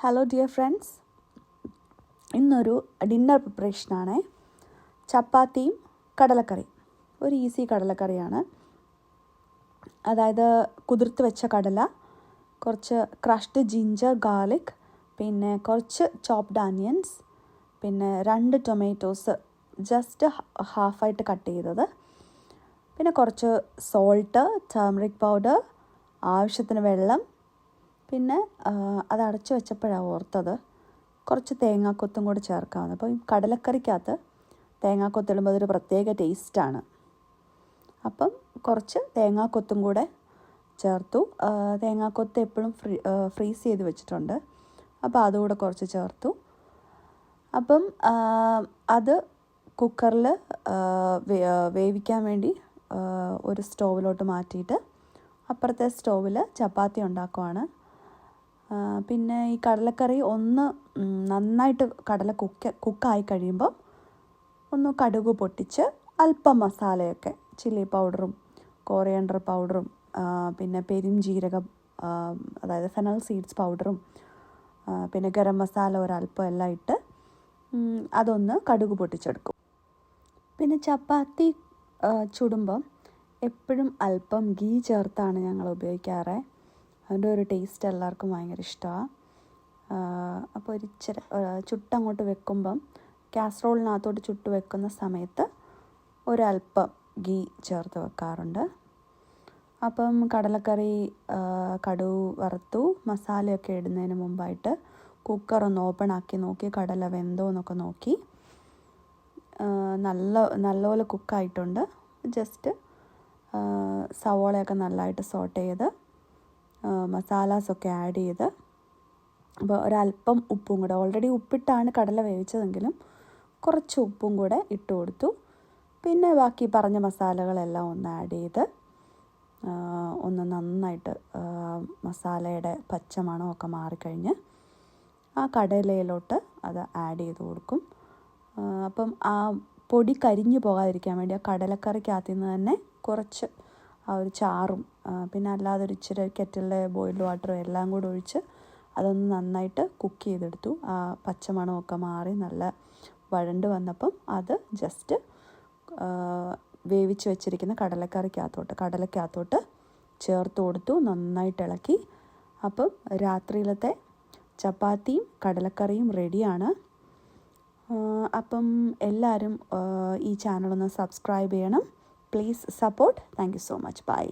Hello dear friends, ഇന്നൊരു dinner പ്രിപ്പറേഷനാണ്. ചപ്പാത്തിയും കടലക്കറിയും. ഒരു ഈസി കടലക്കറിയാണ്. അതായത് കുതിർത്ത് വെച്ച കടല, കുറച്ച് ക്രഷ്ഡ് ജിഞ്ചർ ഗാർലിക്, പിന്നെ കുറച്ച് ചോപ്ഡ് ആനിയൻസ്, പിന്നെ 2 ടൊമാറ്റോസ് ജസ്റ്റ് ഹാഫായിട്ട് കട്ട് ചെയ്തത്, പിന്നെ കുറച്ച് സോൾട്ട്, ടർമറിക് പൗഡർ, ആവശ്യത്തിന് വെള്ളം, പിന്നെ അത് അടച്ചു വെച്ചപ്പോഴാണ് ഓർത്തത് കുറച്ച് തേങ്ങാക്കൊത്തും കൂടി ചേർക്കാവുന്നത്. അപ്പോൾ ഈ കടലക്കറിക്കകത്ത് തേങ്ങാക്കൊത്തിടുമ്പോൾ അതൊരു പ്രത്യേക ടേസ്റ്റാണ്. അപ്പം കുറച്ച് തേങ്ങാക്കൊത്തും കൂടെ ചേർത്തു. തേങ്ങാക്കൊത്ത് എപ്പോഴും ഫ്രീസ് ചെയ്ത് വെച്ചിട്ടുണ്ട്, അപ്പോൾ അതുകൂടെ കുറച്ച് ചേർത്തു. അപ്പം അത് കുക്കറിൽ വേവിക്കാൻ വേണ്ടി ഒരു സ്റ്റൗവിലോട്ട് മാറ്റിയിട്ട് അപ്പുറത്തെ സ്റ്റൗവിൽ ചപ്പാത്തി ഉണ്ടാക്കുവാണ്. പിന്നെ ഈ കടലക്കറി ഒന്ന് നന്നായിട്ട് കടല കുക്കായി കഴിയുമ്പം ഒന്ന് കടുക് പൊട്ടിച്ച് അല്പം മസാലയൊക്കെ, ചില്ലി പൗഡറും കോറിയാണ്ടർ പൗഡറും പിന്നെ പെരുംജീരകം, അതായത് ഫെനൽ സീഡ്സ് പൗഡറും പിന്നെ ഗരം മസാല ഒരല്പം എല്ലാം ഇട്ട് അതൊന്ന് കടുക് പൊട്ടിച്ചെടുക്കും. പിന്നെ ചപ്പാത്തി ചുടുമ്പം എപ്പോഴും അല്പം ഗീ ചേർത്താണ് ഞങ്ങൾ ഉപയോഗിക്കാറ്. അതിൻ്റെ ഒരു ടേസ്റ്റ് എല്ലാവർക്കും ഭയങ്കര ഇഷ്ടമാണ്. അപ്പോൾ ഒരിച്ചിരി ചുട്ടങ്ങോട്ട് വെക്കുമ്പം കാസറോളിനകത്തോട്ട് ചുട്ട് വെക്കുന്ന സമയത്ത് ഒരല്പം ഗീ ചേർത്ത് വെക്കാറുണ്ട്. അപ്പം കടലക്കറി കടുക് വറുത്തു. മസാലയൊക്കെ ഇടുന്നതിന് മുമ്പായിട്ട് കുക്കറൊന്ന് ഓപ്പൺ ആക്കി നോക്കി കടല വെന്തോ എന്നൊക്കെ നോക്കി. നല്ലപോലെ കുക്കായിട്ടുണ്ട്. ജസ്റ്റ് സവോളയൊക്കെ നല്ലതായിട്ട് സോട്ട് ചെയ്ത് മസാലാസൊക്കെ ആഡ് ചെയ്ത്, അപ്പോൾ ഒരല്പം ഉപ്പും കൂടെ, ഓൾറെഡി ഉപ്പിട്ടാണ് കടല വേവിച്ചതെങ്കിലും കുറച്ച് ഉപ്പും കൂടെ ഇട്ട് കൊടുത്തു. പിന്നെ ബാക്കി പറഞ്ഞ മസാലകളെല്ലാം ഒന്ന് ആഡ് ചെയ്ത് ഒന്ന് നന്നായിട്ട് മസാലയുടെ പച്ചമണമൊക്കെ മാറിക്കഴിഞ്ഞ് ആ കടലയിലോട്ട് അത് ആഡ് ചെയ്ത് കൊടുക്കും. അപ്പം ആ പൊടി കരിഞ്ഞു പോകാതിരിക്കാൻ വേണ്ടി ആ കടലക്കറിക്കകത്തു നിന്ന് തന്നെ കുറച്ച് ആ ഒരു ചാറും പിന്നെ അല്ലാതെ ഒരു ഇച്ചിരി കെറ്റിലെ ബോയിൽഡ് വാട്ടറും എല്ലാം കൂടെ ഒഴിച്ച് അതൊന്ന് നന്നായിട്ട് കുക്ക് ചെയ്തെടുത്തു. ആ പച്ചമണമൊക്കെ മാറി നല്ല വഴണ്ട് വന്നപ്പം അത് ജസ്റ്റ് വേവിച്ച് വെച്ചിരിക്കുന്ന കടലക്കകത്തോട്ട് ചേർത്ത് കൊടുത്തു. നന്നായിട്ട് ഇളക്കി. അപ്പം രാത്രിയിലത്തെ ചപ്പാത്തിയും കടലക്കറിയും റെഡിയാണ്. അപ്പം എല്ലാവരും ഈ ചാനലൊന്ന് സബ്സ്ക്രൈബ് ചെയ്യണം. Please support. Thank you so much. By.